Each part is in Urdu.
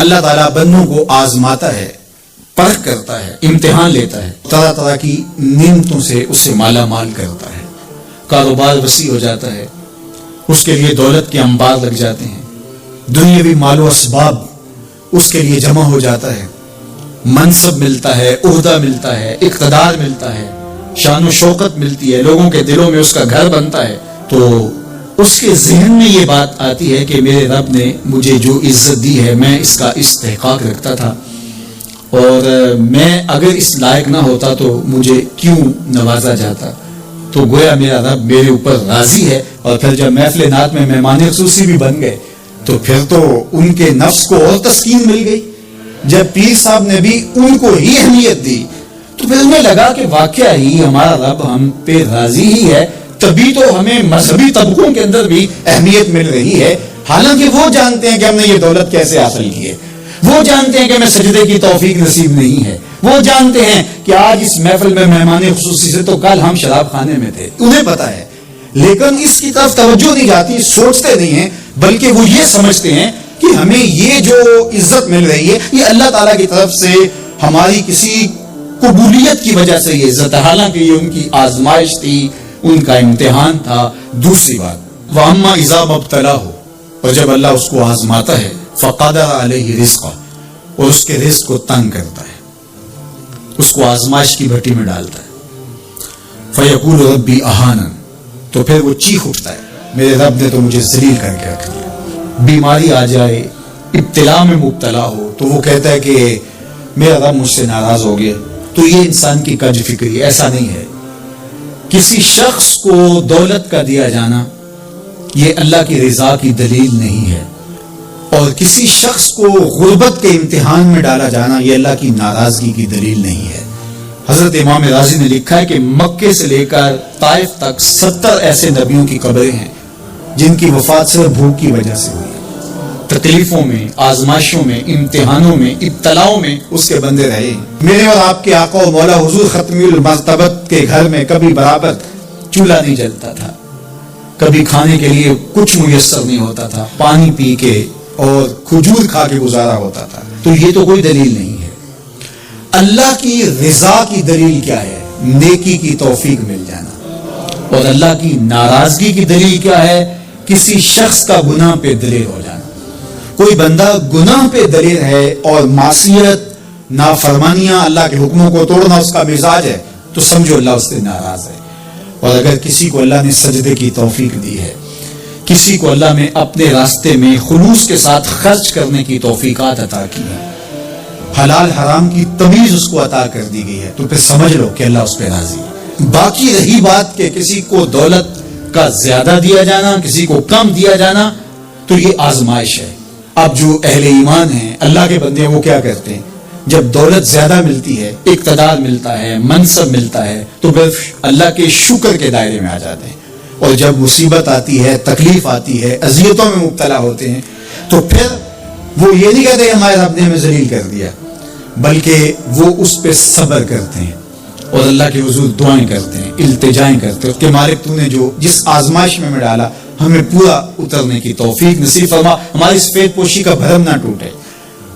اللہ تعالیٰ بندوں کو آزماتا ہے، پرکھ کرتا ہے، امتحان لیتا ہے، طرح طرح کی نعمتوں سے اسے مالا مال کرتا ہے، کاروبار وسیع ہو جاتا ہے، اس کے لیے دولت کے انبار لگ جاتے ہیں، دنیاوی مال و اسباب اس کے لیے جمع ہو جاتا ہے، منصب ملتا ہے، عہدہ ملتا ہے، اقتدار ملتا ہے، شان و شوکت ملتی ہے، لوگوں کے دلوں میں اس کا گھر بنتا ہے، تو اس کے ذہن میں یہ بات آتی ہے کہ میرے رب نے مجھے جو عزت دی ہے میں اس کا استحقاق رکھتا تھا، اور میں اگر اس لائق نہ ہوتا تو مجھے کیوں نوازا جاتا، تو گویا میرا رب میرے اوپر راضی ہے۔ اور پھر جب محفل نعت میں مہمان خصوصی بھی بن گئے تو پھر تو ان کے نفس کو اور تسکین مل گئی۔ جب پیر صاحب نے بھی ان کو ہی اہمیت دی تو پھر انہیں لگا کہ واقعہ ہی ہمارا رب ہم پہ راضی ہی ہے، تبھی تو ہمیں مذہبی طبقوں کے اندر بھی اہمیت مل رہی ہے، حالانکہ وہ جانتے ہیں کہ ہم نے یہ دولت کیسے حاصل کی ہے، وہ جانتے ہیں کہ ہمیں سجدے کی توفیق نصیب نہیں ہے، وہ جانتے ہیں کہ آج اس محفل میں مہمان خصوصی سے تو کل ہم شراب خانے میں تھے، انہیں پتا ہے، لیکن اس کی طرف توجہ نہیں جاتی، سوچتے نہیں ہیں، بلکہ وہ یہ سمجھتے ہیں کہ ہمیں یہ جو عزت مل رہی ہے یہ اللہ تعالیٰ کی طرف سے ہماری کسی قبولیت کی وجہ سے یہ عزت ہے، حالانکہ یہ ان کی آزمائش تھی، ان کا امتحان تھا۔ دوسری بات، وَأَمَّا إِذَا مَبْتَلَاهُ، اور جب اللہ اس کو آزماتا ہے، فَقَدَرَ عَلَيْهِ رِزْقَهُ، اور اس کے رزق کو تنگ کرتا ہے، اس کو آزمائش کی بھٹی میں ڈالتا ہے، فَيَقُولُ رَبِّي أَهَانَنِ، تو پھر وہ چیخ اٹھتا ہے، میرے رب نے تو مجھے ذلیل کر کے رکھ دیا۔ بیماری آ جائے، ابتلا میں مبتلا ہو تو وہ کہتا ہے کہ میرا رب مجھ سے ناراض ہو گیا، تو یہ انسان کی کج فکری، ایسا نہیں ہے۔ کسی شخص کو دولت کا دیا جانا یہ اللہ کی رضا کی دلیل نہیں ہے، اور کسی شخص کو غربت کے امتحان میں ڈالا جانا یہ اللہ کی ناراضگی کی دلیل نہیں ہے۔ حضرت امام رازی نے لکھا ہے کہ مکے سے لے کر طائف تک 70 ایسے نبیوں کی قبریں ہیں جن کی وفات صرف بھوک کی وجہ سے ہوئی، تکلیفوں میں، آزمائشوں میں، امتحانوں میں، ابتلاؤں میں اس کے بندے رہے۔ میرے اور آپ کے آقا و مولا حضور ختمی المرتبت کے گھر میں کبھی برابر چولہا نہیں جلتا تھا، کبھی کھانے کے لیے کچھ میسر نہیں ہوتا تھا، پانی پی کے اور کھجور کھا کے گزارا ہوتا تھا، تو یہ تو کوئی دلیل نہیں ہے۔ اللہ کی رضا کی دلیل کیا ہے؟ نیکی کی توفیق مل جانا، اور اللہ کی ناراضگی کی دلیل کیا ہے؟ کسی شخص کا گناہ پہ دلیر ہو جانا۔ کوئی بندہ گناہ پہ دلیر ہے اور معصیت، نافرمانیاں، اللہ کے حکموں کو توڑنا اس کا مزاج ہے تو سمجھو اللہ اس سے ناراض ہے۔ اور اگر کسی کو اللہ نے سجدے کی توفیق دی ہے، کسی کو اللہ نے اپنے راستے میں خلوص کے ساتھ خرچ کرنے کی توفیقات عطا کی ہے، حلال حرام کی تمیز اس کو عطا کر دی گئی ہے، تو پھر سمجھ لو کہ اللہ اس پہ راضی ہے۔ باقی رہی بات کہ کسی کو دولت کا زیادہ دیا جانا، کسی کو کم دیا جانا، تو یہ آزمائش ہے۔ اب جو اہل ایمان ہیں، اللہ کے بندے ہیں، وہ کیا کرتے ہیں؟ جب دولت زیادہ ملتی ہے، اقتدار ملتا ہے، منصب ملتا ہے، تو پھر اللہ کے شکر کے دائرے میں آ جاتے ہیں، اور جب مصیبت آتی ہے، تکلیف آتی ہے، اذیتوں میں مبتلا ہوتے ہیں، تو پھر وہ یہ نہیں کہتے ہمارے رب نے ہمیں ذلیل کر دیا، بلکہ وہ اس پہ صبر کرتے ہیں اور اللہ کے حضور دعائیں کرتے ہیں، التجائیں کرتے ہیں کہ مالک تو نے جو جس آزمائش میں ڈالا ہمیں پورا اترنے کی توفیق نصیب فرما، ہماری سفید پوشی کا بھرم نہ ٹوٹے،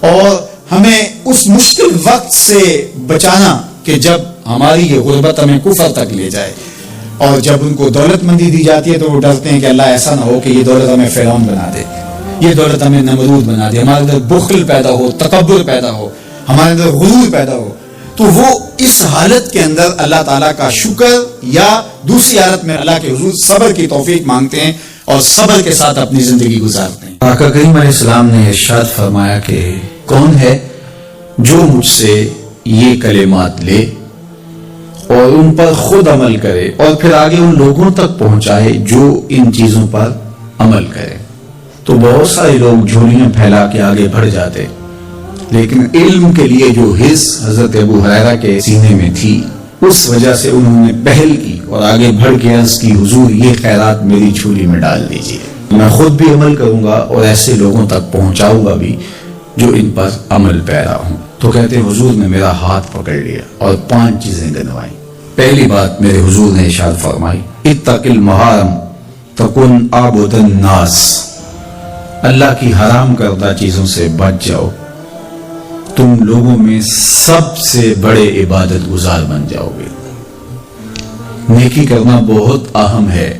اور ہمیں اس مشکل وقت سے بچانا کہ جب ہماری یہ غربت ہمیں کفر تک لے جائے، اور جب ان کو دولت مندی دی جاتی ہے تو وہ ڈرتے ہیں کہ اللہ ایسا نہ ہو کہ یہ دولت ہمیں فرعون بنا دے، یہ دولت ہمیں نمرود بنا دے، ہمارے اندر بخل پیدا ہو، تکبر پیدا ہو، ہمارے اندر غرور پیدا ہو، تو وہ اس حالت کے اندر اللہ تعالیٰ کا شکر یا دوسری حالت میں اللہ کے حضور صبر کی توفیق مانگتے ہیں اور صبر کے ساتھ اپنی زندگی گزارتے ہیں۔ آقا کریم علیہ السلام نے ارشاد فرمایا کہ کون ہے جو مجھ سے یہ کلمات لے اور ان پر خود عمل کرے اور پھر آگے ان لوگوں تک پہنچائے جو ان چیزوں پر عمل کرے۔ تو بہت سارے لوگ جھولیاں پھیلا کے آگے بڑھ جاتے، لیکن علم کے لیے جو حرص حضرت ابو ہریرہ کے سینے میں تھی اس وجہ سے انہوں نے پہل کی اور آگے بڑھ کے عرض کی حضور یہ خیرات میری جھولی میں ڈال دیجئے، میں خود بھی عمل کروں گا اور ایسے لوگوں تک پہنچاؤں گا بھی جو ان پر عمل پیرا ہوں۔ تو کہتے ہیں حضور نے میرا ہاتھ پکڑ لیا اور 5 چیزیں گنوائیں۔ پہلی بات میرے حضور نے ارشاد فرمائی، اتق المحارم تکن عابد الناس، اللہ کی حرام کردہ چیزوں سے بچ جاؤ تم لوگوں میں سب سے بڑے عبادت گزار بن جاؤ گے۔ نیکی کرنا بہت اہم ہے،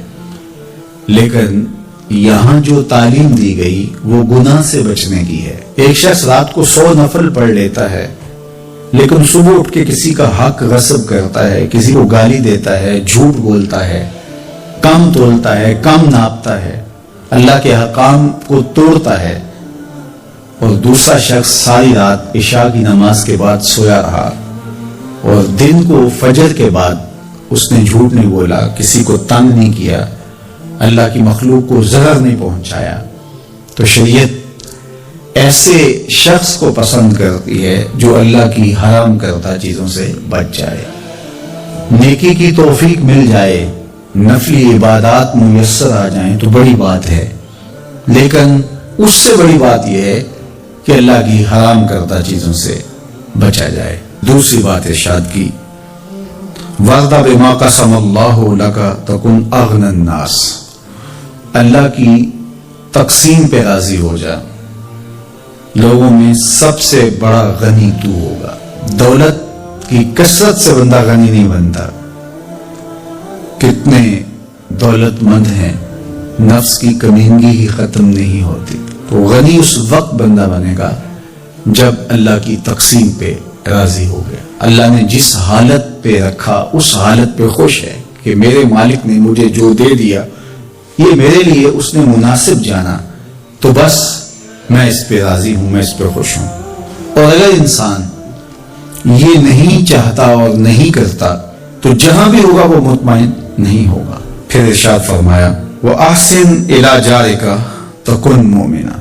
لیکن یہاں جو تعلیم دی گئی وہ گناہ سے بچنے کی ہے۔ ایک شخص رات کو 100 نفل پڑھ لیتا ہے، لیکن صبح اٹھ کے کسی کا حق غصب کرتا ہے، کسی کو گالی دیتا ہے، جھوٹ بولتا ہے، کم تولتا ہے، کم ناپتا ہے، اللہ کے احکام کو توڑتا ہے، اور دوسرا شخص ساری رات عشاء کی نماز کے بعد سویا رہا اور دن کو فجر کے بعد اس نے جھوٹ نہیں بولا، کسی کو تنگ نہیں کیا، اللہ کی مخلوق کو ضرر نہیں پہنچایا، تو شریعت ایسے شخص کو پسند کرتی ہے جو اللہ کی حرام کردہ چیزوں سے بچ جائے۔ نیکی کی توفیق مل جائے، نفلی عبادات میسر آ جائیں تو بڑی بات ہے، لیکن اس سے بڑی بات یہ ہے کہ اللہ کی حرام کردہ چیزوں سے بچا جائے۔ دوسری بات ارشاد کی، وَرْضَ بِمَا قَسَمَ اللَّهُ لَكَ تَكُنْ أَغْنَى النَّاسِ، اللہ کی تقسیم پہ راضی ہو جا، لوگوں میں سب سے بڑا غنی تو ہوگا۔ دولت کی کثرت سے بندہ غنی نہیں بنتا، کتنے دولت مند ہیں، نفس کی کمینگی ہی ختم نہیں ہوتی۔ تو غنی اس وقت بندہ بنے گا جب اللہ کی تقسیم پہ راضی ہو گیا، اللہ نے جس حالت پہ رکھا اس حالت پہ خوش ہے کہ میرے مالک نے مجھے جو دے دیا یہ میرے لیے اس نے مناسب جانا، تو بس میں اس پہ راضی ہوں، میں اس پہ خوش ہوں۔ اور اگر انسان یہ نہیں چاہتا اور نہیں کرتا تو جہاں بھی ہوگا وہ مطمئن نہیں ہوگا۔ پھر ارشاد فرمایا، وَأَحْسِنْ إِلَىٰ جَارِكَ تَكُنْ مُؤْمِنًا،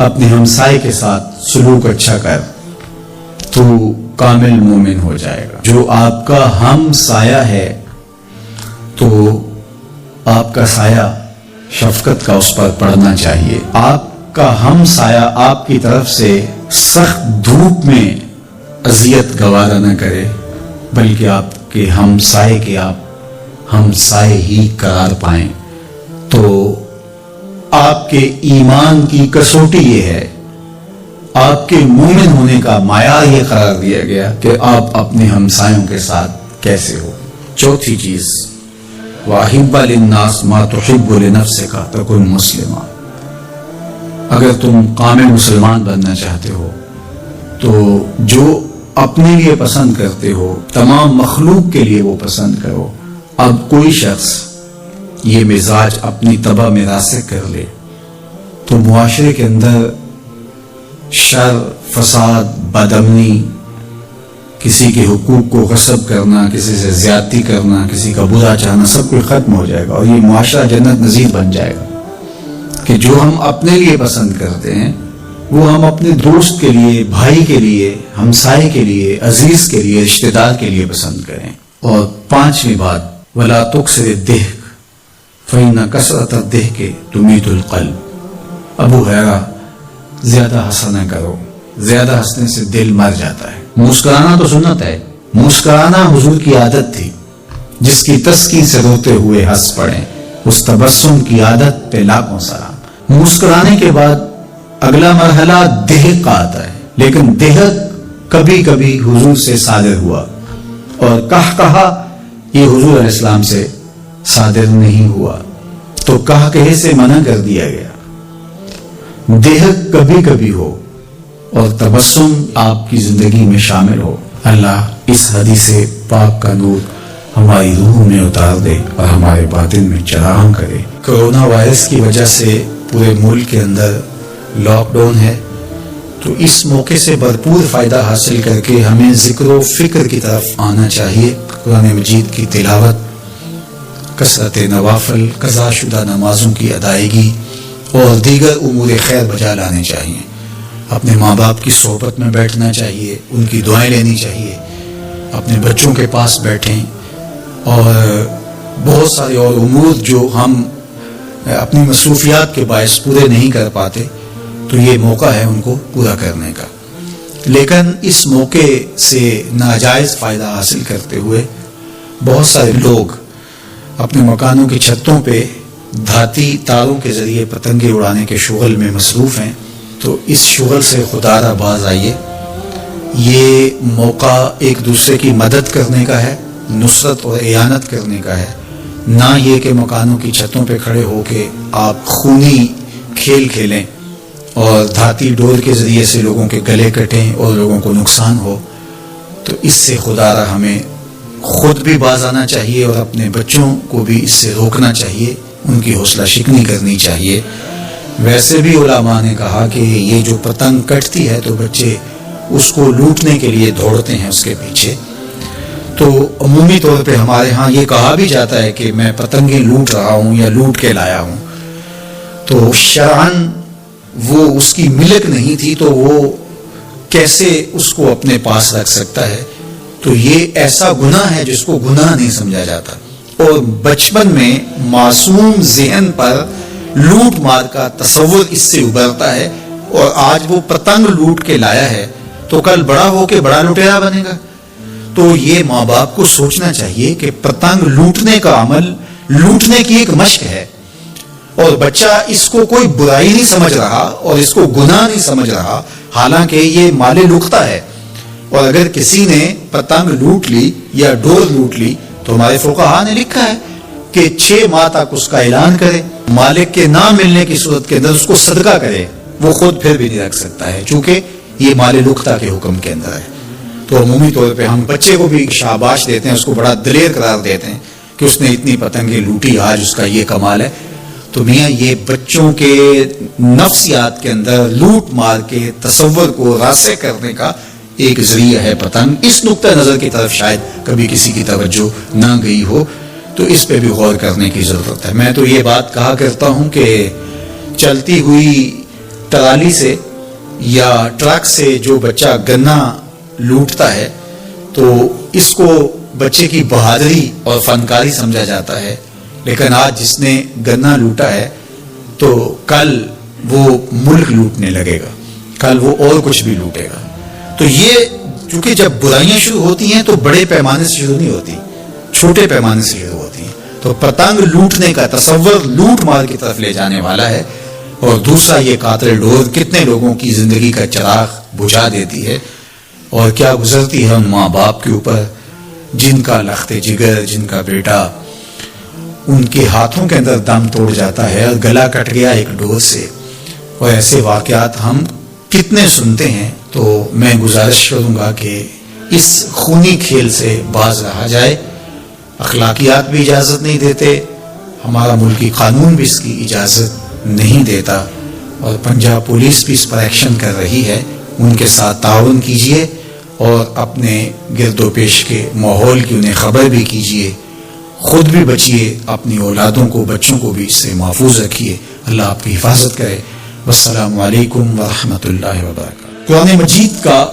اپنے ہمسائے کے ساتھ سلوک اچھا کر تو کامل مومن ہو جائے گا۔ جو آپ کا ہم سایہ ہے تو آپ کا سایہ شفقت کا اس پر پڑنا چاہیے۔ آپ کا ہم سایہ آپ کی طرف سے سخت دھوپ میں اذیت گوارا نہ کرے، بلکہ آپ کے ہم سائے کے آپ ہم سائے ہی قرار پائیں۔ تو آپ کے ایمان کی کسوٹی یہ ہے، آپ کے مومن ہونے کا معیار یہ قرار دیا گیا کہ آپ اپنے ہمسایوں کے ساتھ کیسے ہو۔ چوتھی چیز، وَأَحِبَّ لِلنَّاسِ مَا تُحِبُّ لِنَفْسِكَ تَكُنْ مُسْلِمًا، اگر تم کامل مسلمان بننا چاہتے ہو تو جو اپنے لیے پسند کرتے ہو تمام مخلوق کے لیے وہ پسند کرو۔ اب کوئی شخص یہ مزاج اپنی طبع میں راسخ کر لے تو معاشرے کے اندر شر، فساد، بدامنی، کسی کے حقوق کو غصب کرنا، کسی سے زیادتی کرنا، کسی کا برا چاہنا، سب کچھ ختم ہو جائے گا اور یہ معاشرہ جنت نظیر بن جائے گا کہ جو ہم اپنے لیے پسند کرتے ہیں وہ ہم اپنے دوست کے لیے، بھائی کے لیے، ہمسائے کے لیے، عزیز کے لیے، رشتہ دار کے لیے پسند کریں۔ اور پانچویں بات، وَلَا تُكْثِرِ الضِّحْكَ فَإِنَّ كَثْرَةَ الضِّحْكِ تُمِيتُ الْقَلْبَ، ابو ہریرہ، زیادہ ہنسا نہ کرو، زیادہ ہنسنے سے دل مر جاتا ہے۔ مسکرانا تو سنت ہے، مسکرانا حضور کی عادت تھی، جس کی تسکین سے روتے ہوئے ہنس پڑیں، اس تبسم کی عادت پہ لاکھوں سلام۔ مسکرانے کے بعد اگلا مرحلہ دہک کا آتا ہے، لیکن دہک کبھی کبھی حضور سے صادر ہوا اور کہا یہ حضور علیہ السلام سے صادر نہیں ہوا، تو کہے سے منع کر دیا گیا۔ دہک کبھی کبھی ہو اور تبسم آپ کی زندگی میں شامل ہو۔ اللہ اس حدیث پاک کا نور ہماری روح میں اتار دے اور ہمارے باطن میں چراغاں کرے۔ کرونا وائرس کی وجہ سے پورے ملک کے اندر لاک ڈاؤن ہے، تو اس موقع سے بھرپور فائدہ حاصل کر کے ہمیں ذکر و فکر کی طرف آنا چاہیے۔ قرآن مجید کی تلاوت، کثرت نوافل، قضا شدہ نمازوں کی ادائیگی اور دیگر امور خیر بجا لانے چاہیے۔ اپنے ماں باپ کی صحبت میں بیٹھنا چاہیے، ان کی دعائیں لینی چاہیے، اپنے بچوں کے پاس بیٹھیں، اور بہت سارے اور امور جو ہم اپنی مصروفیات کے باعث پورے نہیں کر پاتے، تو یہ موقع ہے ان کو پورا کرنے کا۔ لیکن اس موقع سے ناجائز فائدہ حاصل کرتے ہوئے بہت سارے لوگ اپنے مکانوں کی چھتوں پہ دھاتی تاروں کے ذریعے پتنگیں اڑانے کے شغل میں مصروف ہیں، تو اس شغل سے خدا را باز آئیے یہ موقع ایک دوسرے کی مدد کرنے کا ہے، نصرت اور اعانت کرنے کا ہے، نہ یہ کہ مکانوں کی چھتوں پہ کھڑے ہو کے آپ خونی کھیل کھیلیں اور دھاتی ڈور کے ذریعے سے لوگوں کے گلے کٹیں اور لوگوں کو نقصان ہو۔ تو اس سے خدا را ہمیں خود بھی باز آنا چاہیے اور اپنے بچوں کو بھی اس سے روکنا چاہیے، ان کی حوصلہ شکنی کرنی چاہیے۔ ویسے بھی علماء نے کہا کہ یہ جو پتنگ کٹتی ہے تو بچے اس کو لوٹنے کے لیے دوڑتے ہیں اس کے پیچھے۔ تو عمومی طور پہ ہمارے ہاں یہ کہا بھی جاتا ہے کہ میں پتنگیں لوٹ رہا ہوں یا لوٹ کے لایا ہوں، تو شرعاً وہ اس کی ملک نہیں تھی تو وہ کیسے اس کو اپنے پاس رکھ سکتا ہے؟ تو یہ ایسا گناہ ہے جس کو گناہ نہیں سمجھا جاتا، اور بچپن میں معصوم ذہن پر لوٹ مار کا تصور اس سے ابھرتا ہے، اور آج وہ پتنگ لوٹ کے لایا ہے تو کل بڑا ہو کے بڑا لٹیرا بنے گا۔ تو یہ ماں باپ کو سوچنا چاہیے کہ پتنگ لوٹنے کا عمل لوٹنے کی ایک مشق ہے، اور بچہ اس کو کوئی برائی نہیں سمجھ رہا اور اس کو گناہ نہیں سمجھ رہا، حالانکہ یہ مال لکھتا ہے۔ اور اگر کسی نے پتنگ لوٹ لی یا ڈور لوٹ لی تو ہمارے فقہا نے لکھا ہے کہ 6 ماہ تک اس کا اعلان کرے، مالک کے نہ ملنے کی صورت کے اندر اس کو صدقہ کرے، وہ خود پھر بھی نہیں رکھ سکتا ہے چونکہ یہ مال لکھتا کے حکم کے اندر ہے۔ تو عمومی طور پہ ہم بچے کو بھی شاباش دیتے ہیں، اس کو بڑا دلیر قرار دیتے ہیں کہ اس نے اتنی پتنگیں لوٹی، آج اس کا یہ کمال ہے۔ تو میاں یہ بچوں کے نفسیات کے اندر لوٹ مار کے تصور کو راسخ کرنے کا ایک ذریعہ ہے پتنگ۔ اس نقطہ نظر کی طرف شاید کبھی کسی کی توجہ نہ گئی ہو، تو اس پہ بھی غور کرنے کی ضرورت ہے۔ میں تو یہ بات کہا کرتا ہوں کہ چلتی ہوئی ٹرالی سے یا ٹرک سے جو بچہ گنا لوٹتا ہے تو اس کو بچے کی بہادری اور فنکاری سمجھا جاتا ہے، لیکن آج جس نے گنا لوٹا ہے تو کل وہ ملک لوٹنے لگے گا، کل وہ اور کچھ بھی لوٹے گا۔ تو یہ چونکہ جب برائیاں شروع ہوتی ہیں تو بڑے پیمانے سے شروع نہیں ہوتی، چھوٹے پیمانے سے شروع ہوتی ہیں۔ تو پتنگ لوٹنے کا تصور لوٹ مار کی طرف لے جانے والا ہے، اور دوسرا یہ قاتل ڈور کتنے لوگوں کی زندگی کا چراغ بجھا دیتی ہے، اور کیا گزرتی ہے ان ماں باپ کے اوپر جن کا لخت جگر، جن کا بیٹا ان کے ہاتھوں کے اندر دم توڑ جاتا ہے اور گلا کٹ گیا ایک ڈور سے۔ اور ایسے واقعات ہم کتنے سنتے ہیں۔ تو میں گزارش کروں گا کہ اس خونی کھیل سے باز رہا جائے۔ اخلاقیات بھی اجازت نہیں دیتے، ہمارا ملکی قانون بھی اس کی اجازت نہیں دیتا، اور پنجاب پولیس بھی اس پر ایکشن کر رہی ہے۔ ان کے ساتھ تعاون کیجیے اور اپنے گرد و پیش کے ماحول کی انہیں خبر بھی کیجیے، خود بھی بچیے، اپنی اولادوں کو، بچوں کو بھی اس سے محفوظ رکھیے۔ اللہ آپ کی حفاظت کرے۔ والسلام علیکم ورحمۃ اللہ وبرکاتہ۔ قرآن مجید کا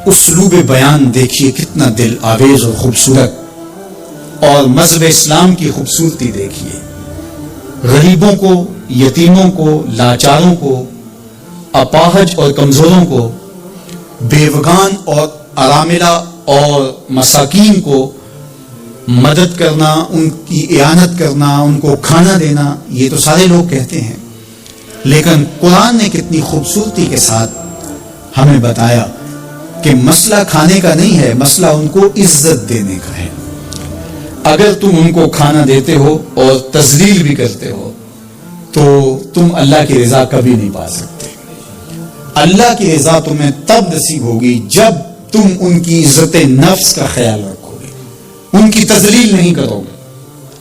اسلوب بیان دیکھیے کتنا دل آویز اور خوبصورت، اور مذہب اسلام کی خوبصورتی دیکھیے۔ غریبوں کو، یتیموں کو، لاچاروں کو، اپاہج اور کمزوروں کو، بیوگان اور اراملہ اور مساکین کو مدد کرنا، ان کی اعانت کرنا، ان کو کھانا دینا، یہ تو سارے لوگ کہتے ہیں، لیکن قرآن نے کتنی خوبصورتی کے ساتھ ہمیں بتایا کہ مسئلہ کھانے کا نہیں ہے، مسئلہ ان کو عزت دینے کا ہے۔ اگر تم ان کو کھانا دیتے ہو اور تذلیل بھی کرتے ہو تو تم اللہ کی رضا کبھی نہیں پا سکتے۔ اللہ کی رضا تمہیں تب نصیب ہوگی جب تم ان کی عزت نفس کا خیال رکھو گے، ان کی تذلیل نہیں کرو گے۔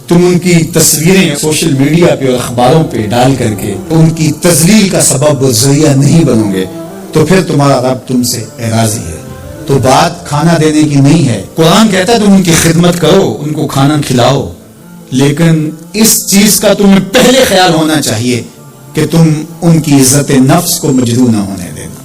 تم ان کی تصویریں سوشل میڈیا پہ اور اخباروں پہ ڈال کر کے ان کی تذلیل کا سبب و ذریعہ نہیں بنو گے تو پھر تمہارا رب تم سے راضی ہے۔ تو بات کھانا دینے کی نہیں ہے، قرآن کہتا ہے تم ان کی خدمت کرو، ان کو کھانا کھلاؤ، لیکن اس چیز کا تمہیں پہلے خیال ہونا چاہیے کہ تم ان کی عزت نفس کو مجروح نہ ہونے دینا۔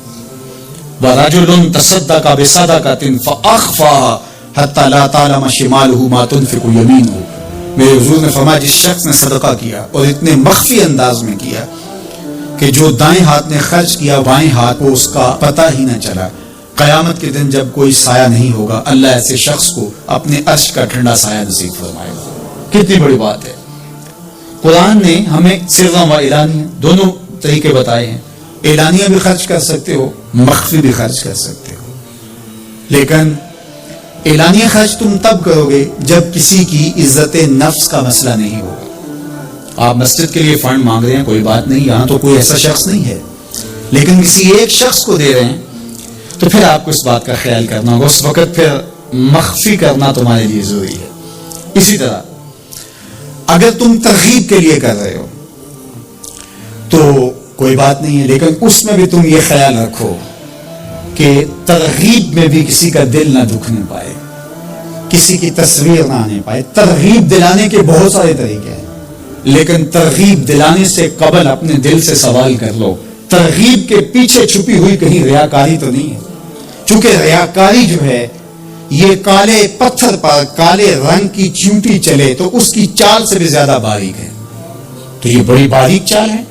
وَرَجُلٌ تَصَدَّقَ بِصَدَقَةٍ فَأَخْفَاهَا حَتَّى لَا تَعْلَمَ شِمَالُهُ مَا تُنْفِقُ يَمِينُهُ۔ میرے حضور نے فرمایا جس شخص نے صدقہ کیا اور اتنے مخفی انداز میں کیا کہ جو دائیں ہاتھ نے خرچ کیا بائیں ہاتھ کو اس کا پتہ ہی نہ چلا، قیامت کے دن جب کوئی سایہ نہیں ہوگا اللہ ایسے شخص کو اپنے عرش کا ٹھنڈا سایہ نصیب فرمائے گا۔ کتنی بڑی بات ہے۔ قرآن نے ہمیں سرا و اعلانیہ دونوں طریقے بتائے ہیں۔ اعلانیہ بھی خرچ کر سکتے ہو، مخفی بھی خرچ کر سکتے ہو۔ لیکن اعلانیہ خرچ تم تب کرو گے جب کسی کی عزت نفس کا مسئلہ نہیں ہوگا۔ آپ مسجد کے لیے فنڈ مانگ رہے ہیں، کوئی بات نہیں، یہاں تو کوئی ایسا شخص نہیں ہے، لیکن کسی ایک شخص کو دے رہے ہیں تو پھر آپ کو اس بات کا خیال کرنا ہوگا، اس وقت پھر مخفی کرنا تمہارے لیے ضروری ہے۔ اسی طرح اگر تم ترغیب کے لیے کر رہے ہو تو کوئی بات نہیں ہے، لیکن اس میں بھی تم یہ خیال رکھو کہ ترغیب میں بھی کسی کا دل نہ دکھنے پائے، کسی کی تصویر نہ آنے پائے۔ ترغیب دلانے کے بہت سارے طریقے ہیں، لیکن ترغیب دلانے سے قبل اپنے دل سے سوال کر لو، ترغیب کے پیچھے چھپی ہوئی کہیں ریاکاری تو نہیں ہے؟ چونکہ ریاکاری جو ہے یہ کالے پتھر پر کالے رنگ کی چیونٹی چلے تو اس کی چال سے بھی زیادہ باریک ہے، تو یہ بڑی باریک چال ہے۔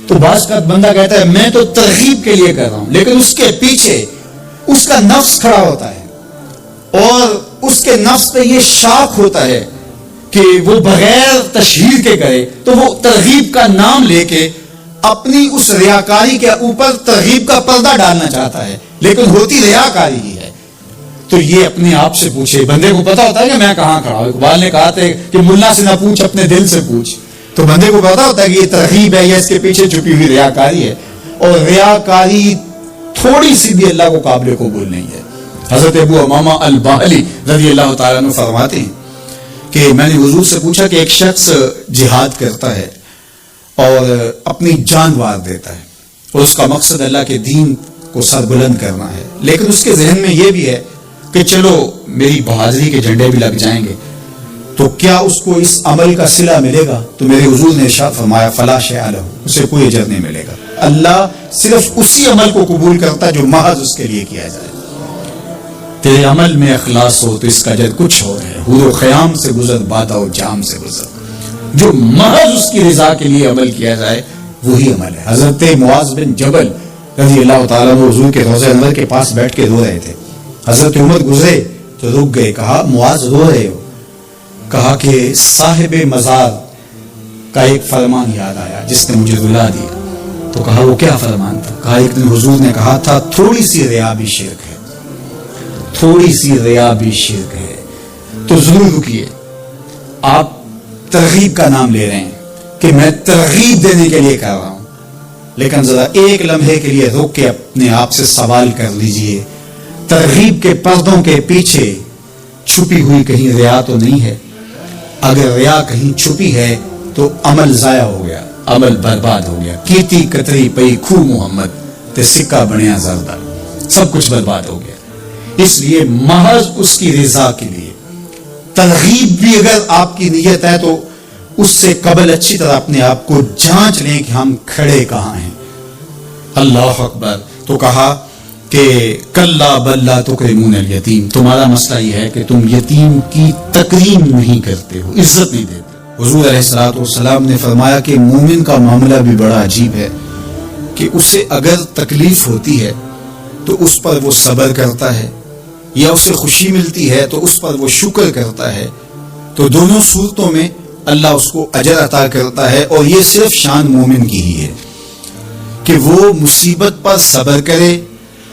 تو بعض کا بندہ کہتا ہے میں تو ترغیب کے لیے کر رہا ہوں، لیکن اس کے پیچھے اس کا نفس کھڑا ہوتا ہے اور اس کے نفس پہ یہ شاک ہوتا ہے کہ وہ بغیر تشہیر کے کرے، تو وہ ترغیب کا نام لے کے اپنی اس ریاکاری کے اوپر ترغیب کا پردہ ڈالنا چاہتا ہے، لیکن ہوتی ریاکاری ہی ہے۔ تو یہ اپنے آپ سے پوچھے، بندے کو پتا ہوتا ہے کہ میں کہاں کھڑا ہوں۔ اقبال نے کہا تھا کہ ملا سے نہ پوچھ اپنے دل سے پوچھ، تو بندے کو پتا ہوتا ہے کہ یہ ترغیب ہے یا اس کے پیچھے چھپی ہوئی ریاکاری ہے، اور ریاکاری تھوڑی سی بھی اللہ کو قابل قبول نہیں ہے۔ حضرت ابو امامہ الباہلی رضی اللہ تعالیٰ عنہ فرماتے ہیں کہ میں نے حضور سے پوچھا کہ ایک شخص جہاد کرتا ہے اور اپنی جان وار دیتا ہے اور اس کا مقصد اللہ کے دین کو سربلند کرنا ہے، لیکن اس کے ذہن میں یہ بھی ہے کہ چلو میری بہادری کے جھنڈے بھی لگ جائیں گے، تو کیا اس کو اس عمل کا صلہ ملے گا؟ تو میرے حضور نے ارشاد فرمایا فلا شیء لہ، اسے کوئی اجر نہیں ملے گا۔ اللہ صرف اسی عمل کو قبول کرتا ہے جو محض اس کے لیے کیا جائے۔ تیرے عمل میں اخلاص ہو تو اس کا اجر کچھ اور ہے، حور و خیام سے گزر بادہ و جام سے گزر، جو محض اس کی رضا کے لیے عمل کیا جائے وہی عمل ہے۔ حضرت معاذ بن جبل رضی اللہ تعالیٰ عنہ حضور کے روضہ انور کے پاس بیٹھ کے رو رہے تھے، حضرت عمر گزرے تو رک گئے، کہا معاذ رو رہے ہو؟ کہا کہ صاحب مزار کا ایک فرمان یاد آیا جس نے مجھے رلا دیا۔ تو کہا وہ کیا فرمان تھا؟ کہا ایک دن حضور نے کہا تھا تھوڑی سی ریا بھی شرک ہے، تھوڑی سی ریا بھی شرک ہے۔ تو ضرور رکیے، آپ ترغیب کا نام لے رہے ہیں کہ میں ترغیب دینے کے لیے کر رہا ہوں، لیکن ذرا ایک لمحے کے لیے رک کے اپنے آپ سے سوال کر لیجئے، ترغیب کے پردوں کے پیچھے چھپی ہوئی کہیں ریا تو نہیں ہے؟ اگر ریا کہیں چھپی ہے تو عمل ضائع ہو گیا، عمل برباد ہو گیا۔ کیتی کتری پئی کھو محمد تے سکہ بنیا زردہ، سب کچھ برباد ہو گیا۔ اس لیے محض اس کی رضا کے لیے ترغیب بھی اگر آپ کی نیت ہے تو اس سے قبل اچھی طرح اپنے آپ کو جانچ لیں کہ ہم کھڑے کہاں ہیں۔ اللہ اکبر۔ تو کہا کہ کلا بل لا تکرمون الیتیم، تمہارا مسئلہ یہ ہے کہ تم یتیم کی تکریم نہیں کرتے ہو، عزت نہیں دیتے۔ حضور علیہ الصلوۃ والسلام نے فرمایا کہ مومن کا معاملہ بھی بڑا عجیب ہے کہ اسے اگر تکلیف ہوتی ہے تو اس پر وہ صبر کرتا ہے، یا اسے خوشی ملتی ہے تو اس پر وہ شکر کرتا ہے، تو دونوں صورتوں میں اللہ اس کو اجر عطا کرتا ہے۔ اور یہ صرف شان مومن کی ہی ہے کہ وہ مصیبت پر صبر کرے،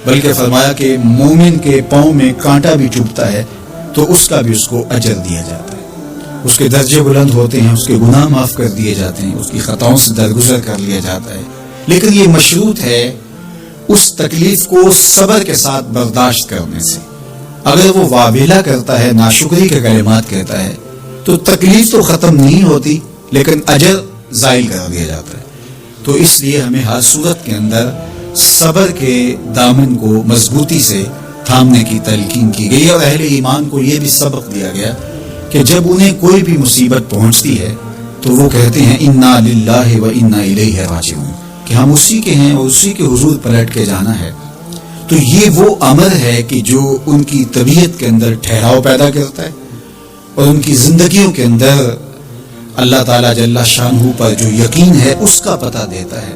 بلکہ فرمایا کہ مومن کے پاؤں میں کانٹا بھی چبھتا ہے تو اس کا بھی اس کو اجر دیا جاتا ہے، اس کے درجے بلند ہوتے ہیں، اس کے گناہ معاف کر دیے جاتے ہیں، اس کی خطاؤں سے درگزر کر لیا جاتا ہے۔ لیکن یہ مشروط ہے اس تکلیف کو صبر کے ساتھ برداشت کرنے سے۔ اگر وہ واویلا کرتا ہے، ناشکری کے کلمات کہتا ہے، تو تکلیف تو ختم نہیں ہوتی لیکن اجر زائل کر دیا جاتا ہے۔ تو اس لیے ہمیں ہر صورت کے اندر صبر کے دامن کو مضبوطی سے تھامنے کی تلقین کی گئی، اور اہل ایمان کو یہ بھی سبق دیا گیا کہ جب انہیں کوئی بھی مصیبت پہنچتی ہے تو وہ کہتے ہیں انا للہ و انا الیہ راجعون، کہ ہم اسی کے ہیں اور اسی کے حضور پلٹ کے جانا ہے۔ تو یہ وہ امر ہے کہ جو ان کی طبیعت کے اندر ٹھہراؤ پیدا کرتا ہے اور ان کی زندگیوں کے اندر اللہ تعالیٰ جل شانہ پر جو یقین ہے اس کا پتہ دیتا ہے۔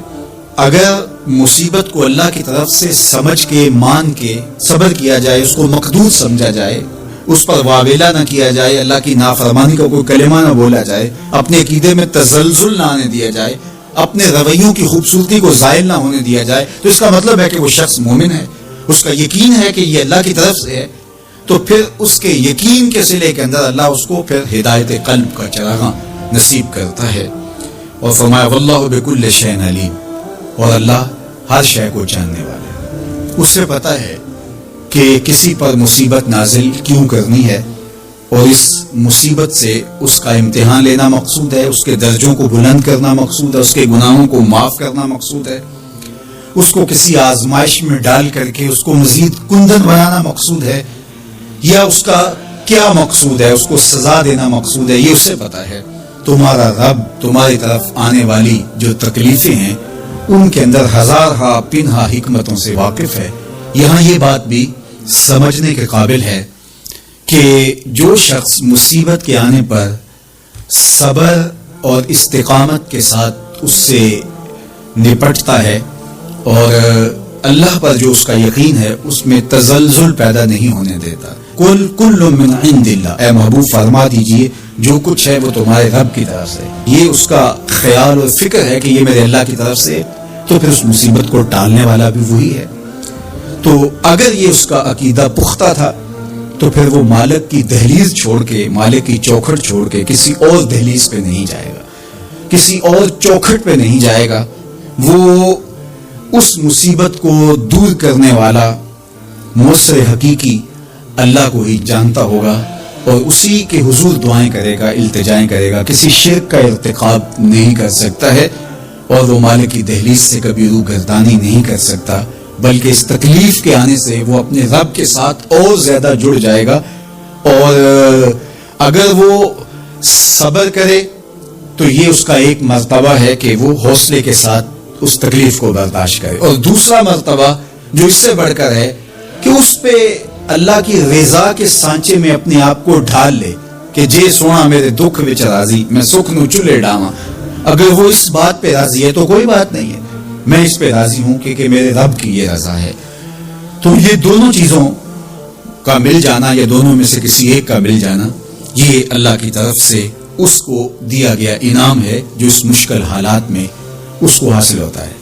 اگر مصیبت کو اللہ کی طرف سے سمجھ کے مان کے صبر کیا جائے، اس کو مقدور سمجھا جائے، اس پر واویلا نہ کیا جائے، اللہ کی نافرمانی کا کوئی کلمہ نہ بولا جائے، اپنے عقیدے میں تزلزل نہ آنے دیا جائے، اپنے رویوں کی خوبصورتی کو زائل نہ ہونے دیا جائے، تو اس کا مطلب ہے کہ وہ شخص مومن ہے اس کا یقین ہے کہ یہ اللہ کی طرف سے ہے، تو پھر اس کے یقین کے صلے کے اندر اللہ اس کو پھر ہدایت قلب کا چراغاں نصیب کرتا ہے. اور فرمایا واللہ بکل شیء علیم، اور اللہ ہر شے کو جاننے والا ہے. اسے پتہ ہے کہ کسی پر مصیبت نازل کیوں کرنی ہے، اور اس مصیبت سے اس کا امتحان لینا مقصود ہے، اس کے درجوں کو بلند کرنا مقصود ہے، اس کے گناہوں کو معاف کرنا مقصود ہے، اس کو کسی آزمائش میں ڈال کر کے اس کو مزید کندن بنانا مقصود ہے، یا اس کا کیا مقصود ہے، اس کو سزا دینا مقصود ہے، یہ اسے پتا ہے. تمہارا رب تمہاری طرف آنے والی جو تکلیفیں ہیں ان کے اندر ہزارہا پنہا حکمتوں سے واقف ہے. یہاں یہ بات بھی سمجھنے کے قابل ہے کہ جو شخص مصیبت کے آنے پر صبر اور استقامت کے ساتھ اس سے نپٹتا ہے اور اللہ پر جو اس کا یقین ہے اس میں تزلزل پیدا نہیں ہونے دیتا. کل من عند اللہ، اے محبوب فرما دیجئے جو کچھ ہے وہ تمہارے رب کی طرف سے. یہ اس کا خیال اور فکر ہے کہ یہ میرے اللہ کی طرف سے، تو پھر اس مصیبت کو ٹالنے والا بھی وہی ہے. تو اگر یہ اس کا عقیدہ پختہ تھا تو پھر وہ مالک کی دہلیز چھوڑ کے، مالک کی چوکھٹ چھوڑ کے کسی اور دہلیز پہ نہیں جائے گا، کسی اور چوکھٹ پہ نہیں جائے گا. وہ اس مصیبت کو دور کرنے والا مؤثر حقیقی اللہ کو ہی جانتا ہوگا اور اسی کے حضور دعائیں کرے گا، التجائیں کرے گا. کسی شرک کا ارتکاب نہیں کر سکتا ہے اور وہ مالک کی دہلیز سے کبھی روح گردانی نہیں کر سکتا، بلکہ اس تکلیف کے آنے سے وہ اپنے رب کے ساتھ اور زیادہ جڑ جائے گا. اور اگر وہ صبر کرے تو یہ اس کا ایک مرتبہ ہے کہ وہ حوصلے کے ساتھ اس تکلیف کو برداشت کرے. اور دوسرا مرتبہ جو اس سے بڑھ کر ہے کہ اس پہ اللہ کی رضا کے سانچے میں اپنے آپ کو ڈھال لے کہ جے سونا میرے دکھ وچ راضی، میں سکھ نو چولہے ڈاواں. اگر وہ اس بات پہ راضی ہے تو کوئی بات نہیں ہے، میں اس پہ راضی ہوں کہ میرے رب کی یہ رضا ہے. تو یہ دونوں چیزوں کا مل جانا یا دونوں میں سے کسی ایک کا مل جانا، یہ اللہ کی طرف سے اس کو دیا گیا انعام ہے جو اس مشکل حالات میں اس کو حاصل ہوتا ہے.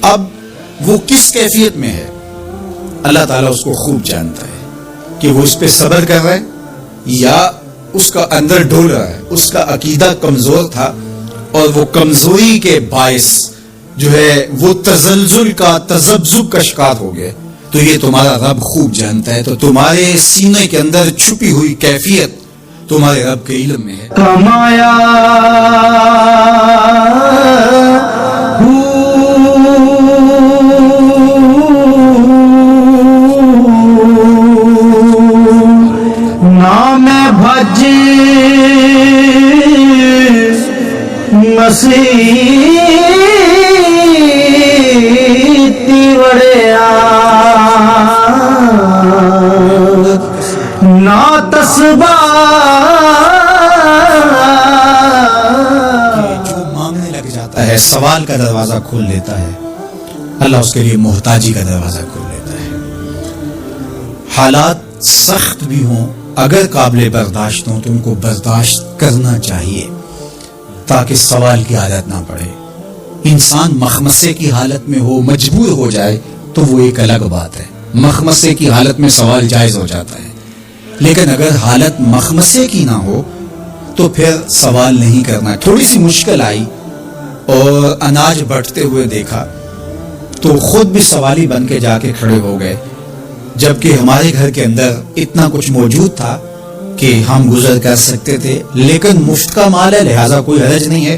اب وہ کس کیفیت میں ہے اللہ تعالیٰ اس کو خوب جانتا ہے کہ وہ اس پہ صبر کر رہا ہے یا اس کا اندر ڈول رہا ہے. اس کا عقیدہ کمزور تھا اور وہ کمزوری کے باعث جو ہے وہ تزلزل کا، تذبذب کا شکار ہو گئے. تو یہ تمہارا رب خوب جانتا ہے. تو تمہارے سینے کے اندر چھپی ہوئی کیفیت تمہارے رب کے علم میں ہے. کمایا نام بھج مسیح وڑیا نا تسبا جو مانگنے لگ جاتا ہے سوال کا دروازہ کھول لیتا ہے، اللہ اس کے لیے محتاجی کا دروازہ کھول لیتا ہے. حالات سخت بھی ہوں، اگر قابل برداشت ہوں تو ان کو برداشت کرنا چاہیے تاکہ سوال کی عادت نہ پڑے. انسان مخمسے کی حالت میں ہو، مجبور ہو جائے تو وہ ایک الگ بات ہے. مخمسے کی حالت میں سوال جائز ہو جاتا ہے، لیکن اگر حالت مخمسے کی نہ ہو تو پھر سوال نہیں کرنا. تھوڑی سی مشکل آئی اور اناج بٹتے ہوئے دیکھا تو خود بھی سوالی بن کے جا کے کھڑے ہو گئے، جبکہ ہمارے گھر کے اندر اتنا کچھ موجود تھا کہ ہم گزر کر سکتے تھے، لیکن مفت کا مال ہے لہذا کوئی حرج نہیں ہے.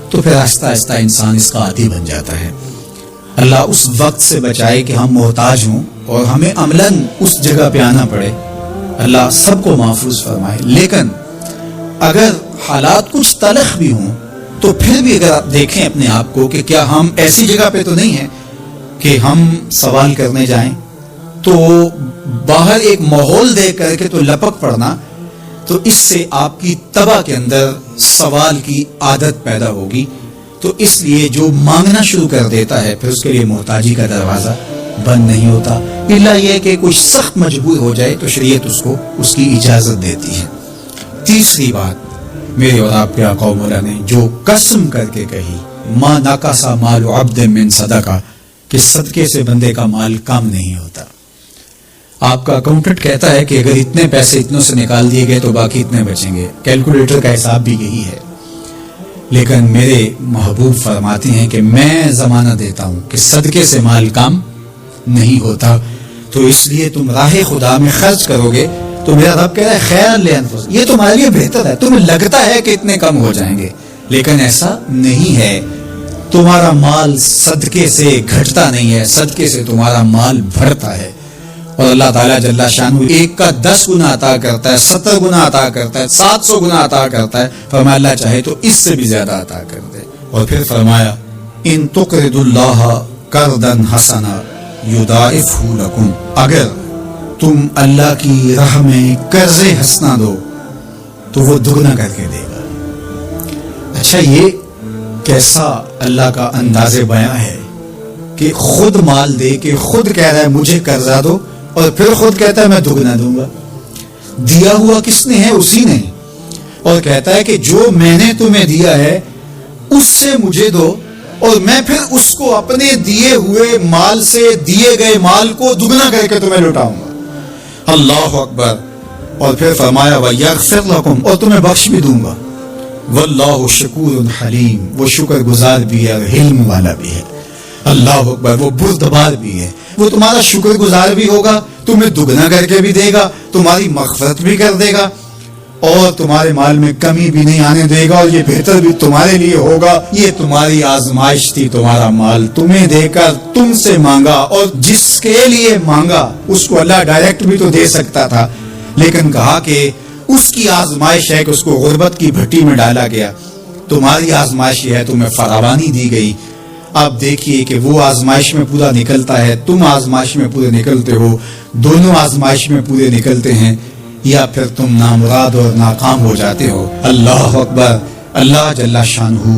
تو پھر آہستہ آہستہ انسان اس کا عادی بن جاتا ہے. اللہ اس وقت سے بچائے کہ ہم محتاج ہوں اور ہمیں عملاً اس جگہ پہ آنا پڑے. اللہ سب کو محفوظ فرمائے. لیکن اگر حالات کچھ تلخ بھی ہوں تو پھر بھی اگر آپ دیکھیں اپنے آپ کو کہ کیا ہم ایسی جگہ پہ تو نہیں ہیں کہ ہم سوال کرنے جائیں، تو باہر ایک ماحول دیکھ کر کے تو لپک پڑنا، تو اس سے آپ کی طبع کے اندر سوال کی عادت پیدا ہوگی. تو اس لیے جو مانگنا شروع کر دیتا ہے پھر اس کے لیے محتاجی کا دروازہ بند نہیں ہوتا، الا یہ کہ کچھ سخت مجبور ہو جائے تو شریعت اس کو اس کی اجازت دیتی ہے. تیسری بات میرے اور آپ کے آقا و مولا نے جو قسم کر کے کہی، ما نقص مال عبد من صدقہ، کہ صدقے سے بندے کا مال کم نہیں ہوتا. آپ کا اکاؤنٹنٹ کہتا ہے کہ اگر اتنے پیسے اتنوں سے نکال دیے گئے تو باقی اتنے بچیں گے، کیلکولیٹر کا حساب بھی یہی ہے. لیکن میرے محبوب فرماتے ہیں کہ میں زمانہ دیتا ہوں کہ صدقے سے مال کم نہیں ہوتا، تو اس لیے تم راہ خدا میں خرچ کرو گے تو میرا رب کہہ رہا ہے خیر لانفسکم، یہ تمہارے لیے بہتر ہے. تمہیں لگتا ہے کہ اتنے کم ہو جائیں گے، لیکن ایسا نہیں ہے. تمہارا مال صدقے سے گھٹتا نہیں ہے، صدقے سے تمہارا مال بڑھتا ہے. اور اللہ تعالیٰ جل شانہ ایک کا 10 گنا عطا کرتا ہے، 70 گنا عطا کرتا ہے، 700 گنا عطا کرتا ہے. فرمایا اللہ چاہے تو اس سے بھی زیادہ عطا کر دے. اور پھر فرمایا ان تقرضوا اللہ قرضا حسنا یضاعفہ لکم، اگر تم اللہ کی راہ میں قرض حسنا دو تو وہ دگنا کر کے دے گا. اچھا، یہ کیسا اللہ کا انداز بیان ہے کہ خود مال دے کے خود کہہ رہا ہے مجھے قرضہ دو، اور پھر خود کہتا ہے میں دگنا دوں گا. دیا ہوا کس نے ہے؟ اسی نے. اور کہتا ہے کہ جو میں نے تمہیں دیا ہے اس سے مجھے دو، اور میں پھر اس کو اپنے دیے ہوئے مال سے دیے گئے مال کو دگنا کر کے تمہیں لوٹاؤں گا. اللہ اکبر. اور پھر فرمایا وَيَغْفِرْ لَكُمْ، اور تمہیں بخش بھی دوں گا. واللہ شکور حلیم، وہ شکر گزار بھی ہے اور حلم والا بھی ہے. اللہ اکبر. وہ بردبار بھی ہے، وہ تمہارا شکر گزار بھی ہوگا، تمہیں دگنا کر کے بھی دے گا، تمہاری مغفرت بھی کر دے گا، اور تمہارے مال میں کمی بھی نہیں آنے دے گا، اور یہ بہتر بھی تمہارے لیے ہوگا. یہ تمہاری آزمائش تھی، تمہارا مال تمہیں دے کر تم سے مانگا، اور جس کے لیے مانگا اس کو اللہ ڈائریکٹ بھی تو دے سکتا تھا، لیکن کہا کہ اس کی آزمائش ہے کہ اس کو غربت کی بھٹی میں ڈالا گیا. تمہاری آزمائش یہ ہے، تمہیں فراوانی دی گئی. آپ دیکھیے کہ وہ آزمائش میں پورا نکلتا ہے، تم آزمائش میں پورے نکلتے ہو، دونوں آزمائش میں پورے نکلتے ہیں، یا پھر تم نامراد اور ناکام ہو جاتے ہو. اللہ اکبر. اللہ جل شانہ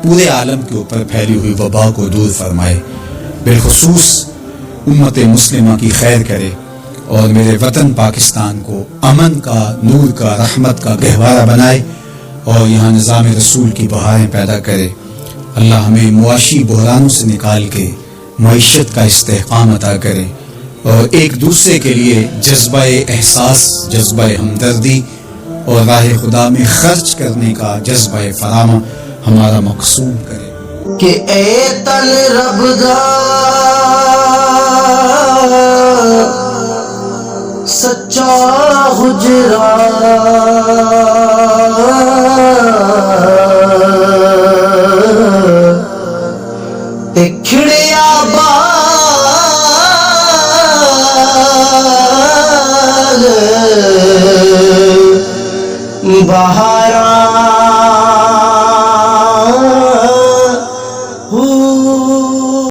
پورے عالم کے اوپر پھیلی ہوئی وبا کو دور فرمائے، بالخصوص امت مسلمہ کی خیر کرے، اور میرے وطن پاکستان کو امن کا، نور کا، رحمت کا گہوارہ بنائے، اور یہاں نظام رسول کی بہاریں پیدا کرے. اللہ ہمیں معاشی بحرانوں سے نکال کے معیشت کا استحکام عطا کرے، اور ایک دوسرے کے لیے جذبہ احساس، جذبہ ہمدردی اور راہ خدا میں خرچ کرنے کا جذبہ فراہم ہمارا مقصود کرے. کہ اے تن رب دا سچا حجرا، تے کھڑیا بال بہاراں